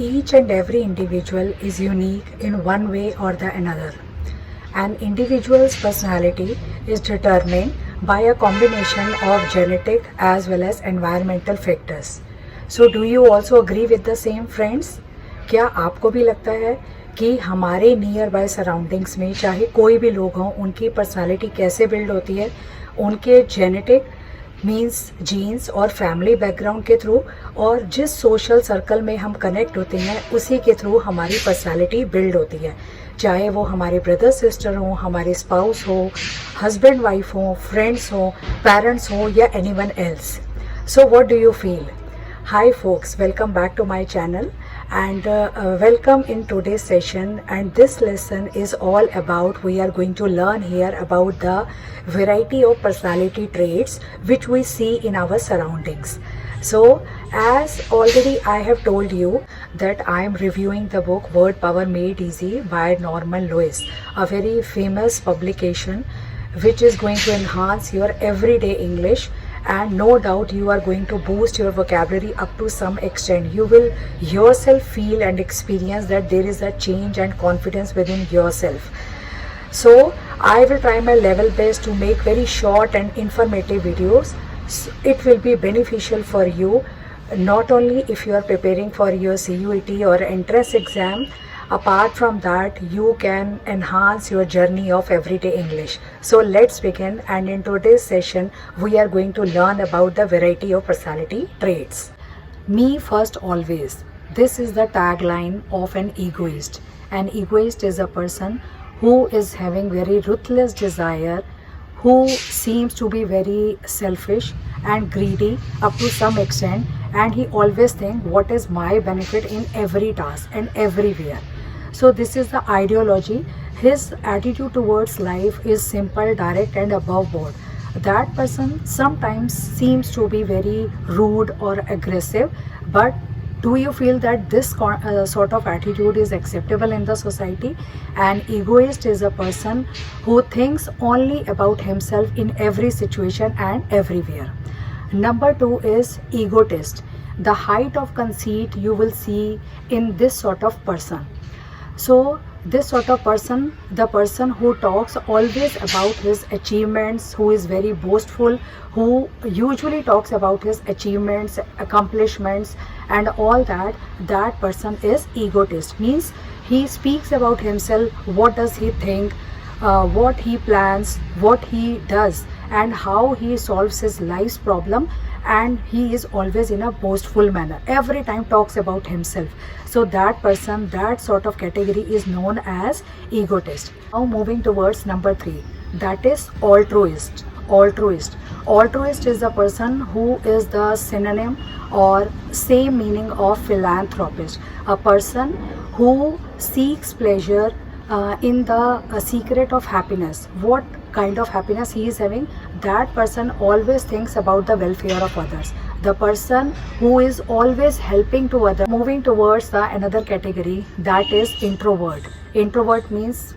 Each and every individual is unique in one way or the another. An individual's personality is determined by a combination of genetic as well as environmental factors. So do you also agree with the same friends? क्या आपको भी लगता है कि हमारे near by surroundings में चाहे कोई भी लोग हों, उनकी पर्सनालिटी कैसे बिल्ड होती है उनके जेनेटिक मीन्स जीन्स और फैमिली बैकग्राउंड के थ्रू, और जिस सोशल सर्कल में हम कनेक्ट होते हैं उसी के थ्रू हमारी पर्सनालिटी बिल्ड होती है, चाहे वो हमारे ब्रदर सिस्टर हो, हमारे स्पाउस हो, हस्बैंड वाइफ हो, फ्रेंड्स हो, पेरेंट्स हो या anyone else. So what do you feel? Hi folks, welcome back to my channel and welcome in today's session, and this lesson is all about, we are going to learn here about the variety of personality traits which we see in our surroundings. So as already I have told you that I am reviewing the book Word Power Made Easy by Norman Lewis, a very famous publication which is going to enhance your everyday English, and no doubt you are going to boost your vocabulary up to some extent. You will yourself feel and experience that there is a change and confidence within yourself. So I will try my level best to make very short and informative videos. It will be beneficial for you, not only if you are preparing for your CUET or entrance exam. Apart from that, you can enhance your journey of everyday English. So let's begin, and in today's session we are going to learn about the variety of personality traits. Me first always. This is the tagline of an egoist. An egoist is a person who is having very ruthless desire, who seems to be very selfish and greedy up to some extent, and he always thinks what is my benefit in every task and everywhere. So this is the ideology. His attitude towards life is simple, direct and above board. That person sometimes seems to be very rude or aggressive, but do you feel that this sort of attitude is acceptable in the society? An egoist is a person who thinks only about himself in every situation and everywhere. Number 2 is egotist. The height of conceit you will see in this sort of person. So this sort of person, the person who talks always about his achievements, who is very boastful, who usually talks about his achievements, accomplishments and all that, that person is egotist. Means he speaks about himself, what does he think, what he plans, what he does and how he solves his life's problem, and he is always in a boastful manner, every time talks about himself. So that person, that sort of category is known as egotist. Now moving towards number 3, that is altruist. Altruist is a person who is the synonym or same meaning of philanthropist, a person who seeks pleasure in the secret of happiness. What kind of happiness he is having? That person always thinks about the welfare of others. The person who is always helping to others. Moving towards the another category, that is introvert. Introvert means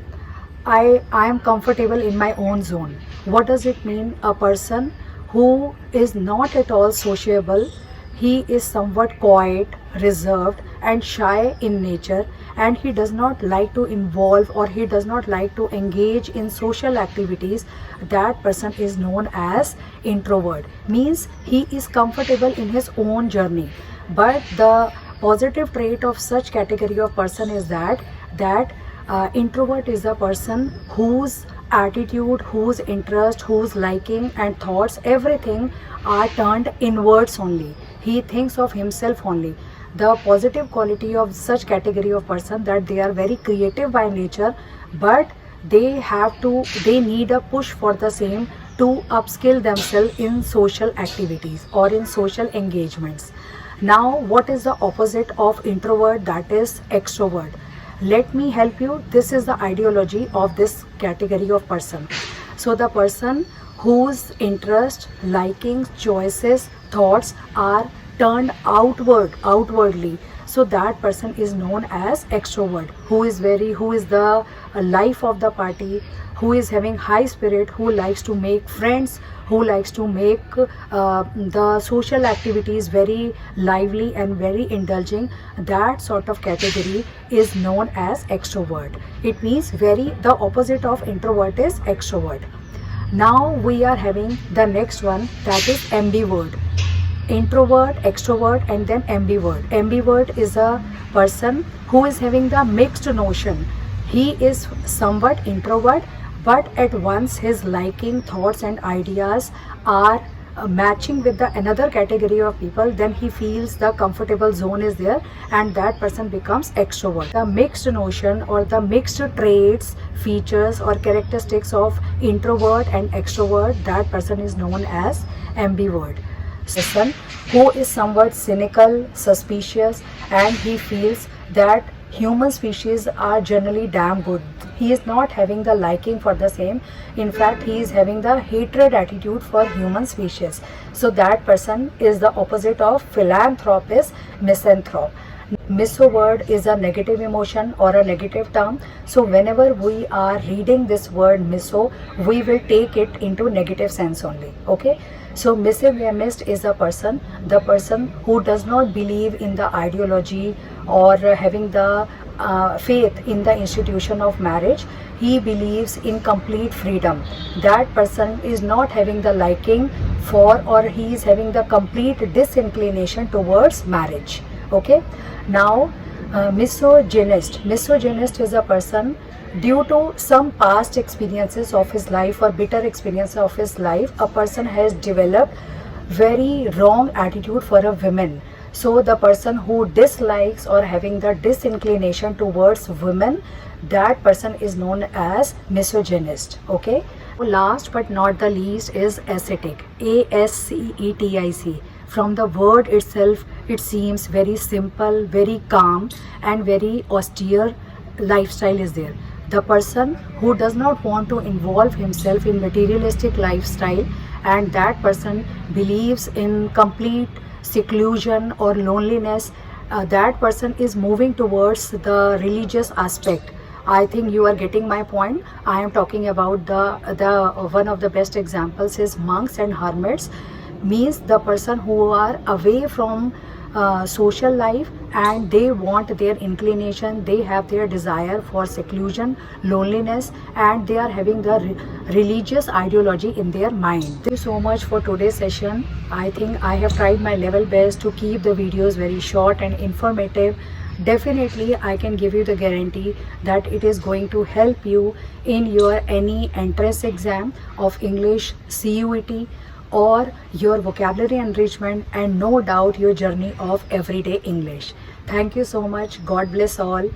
I am comfortable in my own zone. What does it mean? A person who is not at all sociable. He is somewhat quiet, reserved and shy in nature, and he does not like to involve or he does not like to engage in social activities. That person is known as introvert. Means he is comfortable in his own journey. But the positive trait of such category of person is that introvert is a person whose attitude, whose interest, whose liking and thoughts, everything are turned inwards only. He thinks of himself only. The positive quality of such category of person that they are very creative by nature, but they need a push for the same to upskill themselves in social activities or in social engagements. Now what is the opposite of introvert? That is extrovert. Let me help you. This is the ideology of this category of person. So the person whose interest, likings, choices, thoughts are turned outwardly. so that person is known as extrovert, who is the life of the party, who is having high spirit, who likes to make friends, who likes to make the social activities very lively and very indulging. That sort of category is known as extrovert. It means the opposite of introvert is extrovert. Now we are having the next one, that is ambivert. Introvert, extrovert, and then ambivert. Ambivert is a person who is having the mixed notion. He is somewhat introvert, but at once his liking, thoughts and ideas are matching with the another category of people, then he feels the comfortable zone is there, and that person becomes extrovert. The mixed notion or the mixed traits, features or characteristics of introvert and extrovert, that person is known as ambivert. Person who is somewhat cynical, suspicious, and he feels that human species are generally damn good. He is not having the liking for the same. In fact, he is having the hatred attitude for human species. So that person is the opposite of philanthropist, misanthrope. Miso word is a negative emotion or a negative term. So whenever we are reading this word miso, we will take it into negative sense only. Okay. So misogynist is the person who does not believe in the ideology or having the faith in the institution of marriage. He believes in complete freedom. That person is not having the liking for, or he is having the complete disinclination towards marriage. Okay. Now misogynist is a person, due to some past experiences of his life or bitter experience of his life, a person has developed very wrong attitude for a woman. So the person who dislikes or having the disinclination towards women, that person is known as misogynist. Okay. Last but not the least is ascetic. ASCETIC. From the word itself, it seems very simple, very calm, and very austere lifestyle is there. The person who does not want to involve himself in materialistic lifestyle, and that person believes in complete seclusion or loneliness, that person is moving towards the religious aspect. I think you are getting my point. I am talking about the one of the best examples is monks and hermits, means the person who are away from social life, and they want their inclination, they have their desire for seclusion, loneliness, and they are having the religious ideology in their mind. Thank you so much for today's session. I think I have tried my level best to keep the videos very short and informative. Definitely I can give you the guarantee that it is going to help you in your any entrance exam of English, CUET, or your vocabulary enrichment, and no doubt your journey of everyday English. Thank you so much. God bless all.